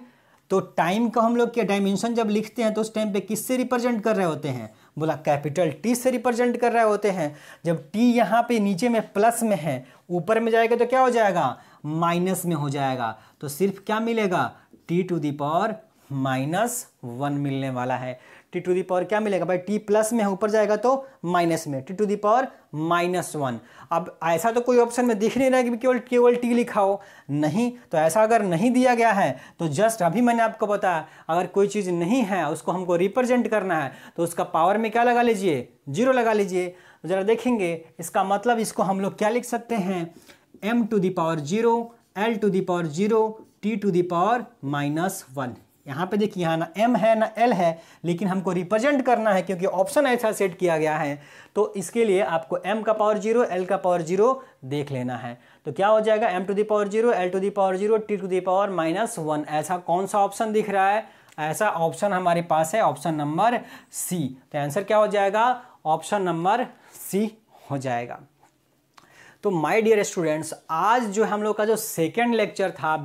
तो टाइम को हम लोग क्या डायमेंशन जब लिखते हैं तो उस टाइम पे किससे रिप्रेजेंट कर रहे होते हैं, बोला कैपिटल टी से रिप्रेजेंट कर रहे होते हैं। जब टी यहाँ पे नीचे में प्लस में है, ऊपर में जाएगा तो क्या हो जाएगा, माइनस में हो जाएगा। तो सिर्फ क्या मिलेगा, t⁻⁻1 मिलने वाला है। t⁻ क्या मिलेगा भाई, t प्लस में है, ऊपर जाएगा तो माइनस में, t⁻⁻1। अब ऐसा तो कोई ऑप्शन में दिख नहीं रहा है कि केवल t लिखा हो, नहीं। तो ऐसा अगर नहीं दिया गया है तो जस्ट अभी मैंने आपको बताया, अगर कोई चीज़ नहीं है उसको हमको रिप्रेजेंट करना है तो उसका पावर में क्या लगा लीजिए, 0 लगा लीजिए। तो जरा देखेंगे इसका मतलब, इसको हम लोग क्या लिख सकते हैं, m⁻0 l⁻0 t⁻⁻1। यहाँ पे देखिए, यहाँ ना m है ना l है, लेकिन हमको रिप्रेजेंट करना है क्योंकि ऑप्शन ऐसा सेट किया गया है। तो इसके लिए आपको m का पावर 0 l का पावर 0 देख लेना है। तो क्या हो जाएगा, m⁻0 l⁻0 t⁻⁻1। ऐसा कौन सा ऑप्शन दिख रहा है, ऐसा ऑप्शन हमारे पास है ऑप्शन नंबर सी। तो आंसर क्या हो जाएगा, ऑप्शन नंबर सी हो जाएगा। तो माय डियर स्टूडेंट्स, आज जो हम लोग का जो सेकेंड लेक्चर था,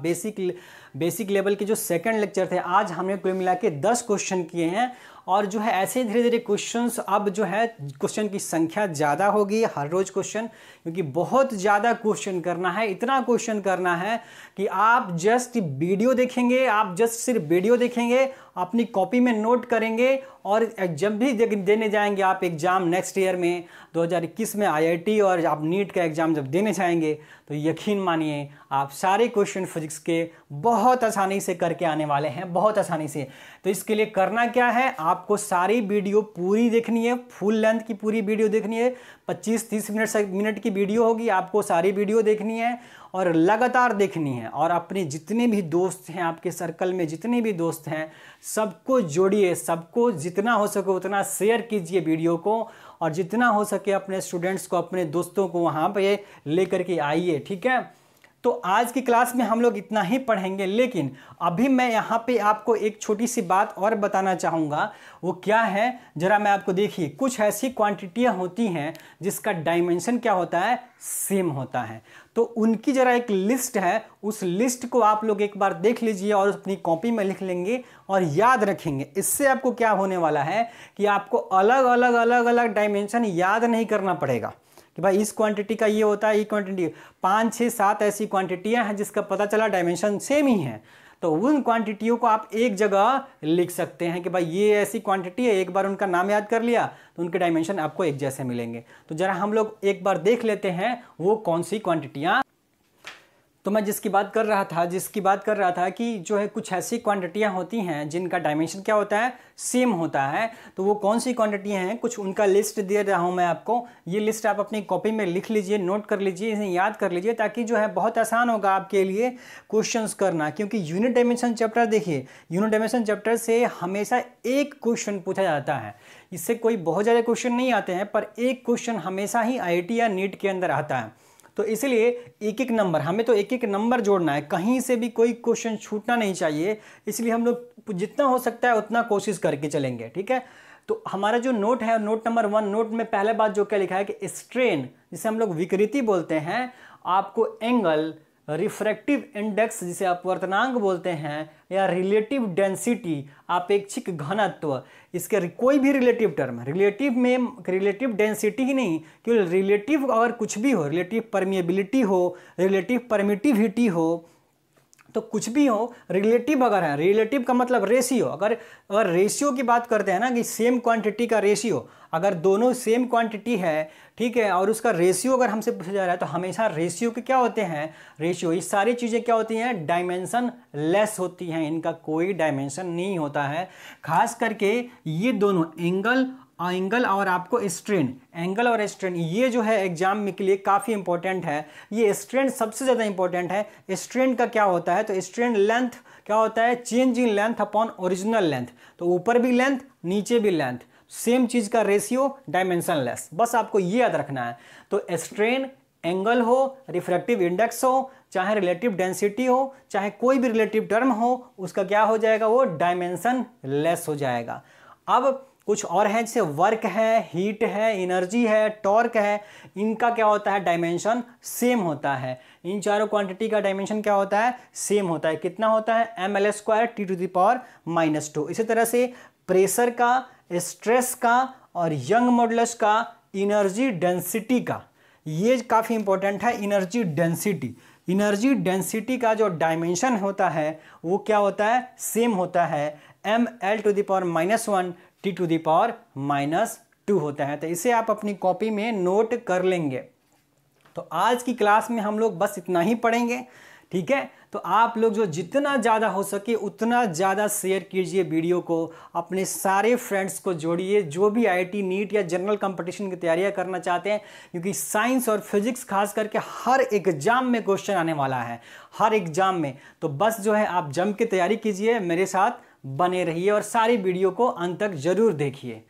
बेसिक लेवल के जो सेकंड लेक्चर थे, आज हमने कुल मिला के 10 क्वेश्चन किए हैं। और जो है ऐसे धीरे धीरे क्वेश्चंस, अब जो है क्वेश्चन की संख्या ज़्यादा होगी हर रोज़ क्वेश्चन, क्योंकि बहुत ज़्यादा क्वेश्चन करना है। इतना क्वेश्चन करना है कि आप जस्ट वीडियो देखेंगे, आप जस्ट सिर्फ वीडियो देखेंगे, अपनी कॉपी में नोट करेंगे, और जब भी देने जाएंगे आप एग्ज़ाम नेक्स्ट ईयर में 2021 में IIT और आप नीट का एग्ज़ाम जब देने जाएंगे तो यकीन मानिए आप सारे क्वेश्चन फिजिक्स के बहुत आसानी से करके आने वाले हैं, बहुत आसानी से। तो इसके लिए करना क्या है, आपको सारी वीडियो पूरी देखनी है, फुल लेंथ की पूरी वीडियो देखनी है। 25-30 मिनट की वीडियो होगी, आपको सारी वीडियो देखनी है और लगातार देखनी है। और अपने जितने भी दोस्त हैं, आपके सर्कल में जितने भी दोस्त हैं, सबको जोड़िए, सबको जितना हो सके उतना शेयर कीजिए वीडियो को, और जितना हो सके अपने स्टूडेंट्स को, अपने दोस्तों को वहाँ पे लेकर के आइए, ठीक है। तो आज की क्लास में हम लोग इतना ही पढ़ेंगे, लेकिन अभी मैं यहाँ पे आपको एक छोटी सी बात और बताना चाहूँगा। वो क्या है, जरा मैं आपको देखिए, कुछ ऐसी क्वांटिटियाँ होती हैं जिसका डायमेंशन क्या होता है, सेम होता है। तो उनकी जरा एक लिस्ट है, उस लिस्ट को आप लोग एक बार देख लीजिए और अपनी कॉपी में लिख लेंगे और याद रखेंगे। इससे आपको क्या होने वाला है कि आपको अलग अलग डायमेंशन याद नहीं करना पड़ेगा कि भाई इस क्वांटिटी का ये होता है, ये क्वांटिटी 5, 6, 7 ऐसी क्वांटिटियां हैं जिसका पता चला डायमेंशन सेम ही है। तो उन क्वांटिटियों को आप एक जगह लिख सकते हैं कि भाई ये ऐसी क्वांटिटी है, एक बार उनका नाम याद कर लिया तो उनके डायमेंशन आपको एक जैसे मिलेंगे। तो जरा हम लोग एक बार देख लेते हैं वो कौन सी क्वांटिटियाँ। तो मैं जिसकी बात कर रहा था कि जो है कुछ ऐसी क्वांटिटियाँ होती हैं जिनका डायमेंशन क्या होता है, सेम होता है। तो वो कौन सी क्वांटिटियाँ हैं, कुछ उनका लिस्ट दे रहा हूँ मैं आपको। ये लिस्ट आप अपनी कॉपी में लिख लीजिए, नोट कर लीजिए, इसे याद कर लीजिए, ताकि जो है बहुत आसान होगा आपके लिए क्वेश्चंस करना। क्योंकि यूनिट डायमेंशन चैप्टर, देखिए यूनिट डायमेंशन चैप्टर से हमेशा एक क्वेश्चन पूछा जाता है। इससे कोई बहुत ज़्यादा क्वेश्चन नहीं आते हैं, पर एक क्वेश्चन हमेशा ही IIT या नीट के अंदर आता है। तो इसलिए एक एक नंबर, हमें तो एक एक नंबर जोड़ना है, कहीं से भी कोई क्वेश्चन छूटना नहीं चाहिए, इसलिए हम लोग जितना हो सकता है उतना कोशिश करके चलेंगे। ठीक है, तो हमारा जो नोट है, नोट नंबर 1, नोट में पहले बात जो क्या लिखा है कि स्ट्रेन, जिसे हम लोग विकृति बोलते हैं, आपको एंगल, रिफ्रैक्टिव इंडेक्स जिसे अपवर्तनांक बोलते हैं, या रिलेटिव डेंसिटी, अपेक्षिक घनत्व, इसके कोई भी रिलेटिव टर्म, रिलेटिव में रिलेटिव डेंसिटी ही नहीं, केवल रिलेटिव अगर कुछ भी हो, रिलेटिव परमिएबिलिटी हो, रिलेटिव परमिटिविटी हो, तो कुछ भी हो, रिलेटिव अगर है, रिलेटिव का मतलब रेशियो, अगर रेशियो की बात करते हैं ना कि सेम क्वांटिटी का रेशियो, अगर दोनों सेम क्वांटिटी है, ठीक है, और उसका रेशियो अगर हमसे पूछा जा रहा है, तो हमेशा रेशियो के क्या होते हैं, रेशियो, ये सारी चीज़ें क्या होती हैं, डायमेंशन लेस होती हैं, इनका कोई डायमेंशन नहीं होता है। खास करके ये दोनों एंगल और आपको स्ट्रेन, एंगल और स्ट्रेन, ये जो है एग्जाम में के लिए काफ़ी इंपॉर्टेंट है। ये स्ट्रेन सबसे ज़्यादा इंपॉर्टेंट है। स्ट्रेन का क्या होता है, तो स्ट्रेन लेंथ क्या होता है, change in length upon original length, तो ऊपर भी लेंथ नीचे भी लेंथ, सेम चीज़ का रेशियो, डायमेंशन लेस, बस आपको ये याद रखना है। तो स्ट्रेन एंगल हो, रिफ्रैक्टिव इंडेक्स हो, चाहे रिलेटिव डेंसिटी हो, चाहे कोई भी रिलेटिव टर्म हो, उसका क्या हो जाएगा, वो डायमेंशन लेस हो जाएगा। अब कुछ और है, जैसे वर्क है, हीट है, एनर्जी है, टॉर्क है, इनका क्या होता है, डायमेंशन सेम होता है। इन चारों क्वांटिटी का डायमेंशन क्या होता है, सेम होता है। कितना होता है, mL²T⁻²। इसी तरह से प्रेशर का, स्ट्रेस का और यंग मॉडुलस का, एनर्जी डेंसिटी का, ये काफ़ी इंपॉर्टेंट है। एनर्जी डेंसिटी का जो डायमेंशन होता है वो क्या होता है, सेम होता है, mL⁻⁻1 T⁻⁻2 होता है। तो इसे आप अपनी कॉपी में नोट कर लेंगे। तो आज की क्लास में हम लोग बस इतना ही पढ़ेंगे। ठीक है, तो आप लोग जो जितना ज़्यादा हो सके उतना ज़्यादा शेयर कीजिए वीडियो को, अपने सारे फ्रेंड्स को जोड़िए जो भी आईआईटी नीट या जनरल कंपटीशन की तैयारियां करना चाहते हैं, क्योंकि साइंस और फिजिक्स खास करके हर एग्जाम में क्वेश्चन आने वाला है, हर एग्जाम में। तो बस जो है आप जम के तैयारी कीजिए, मेरे साथ बने रहिए और सारी वीडियो को अंत तक जरूर देखिए।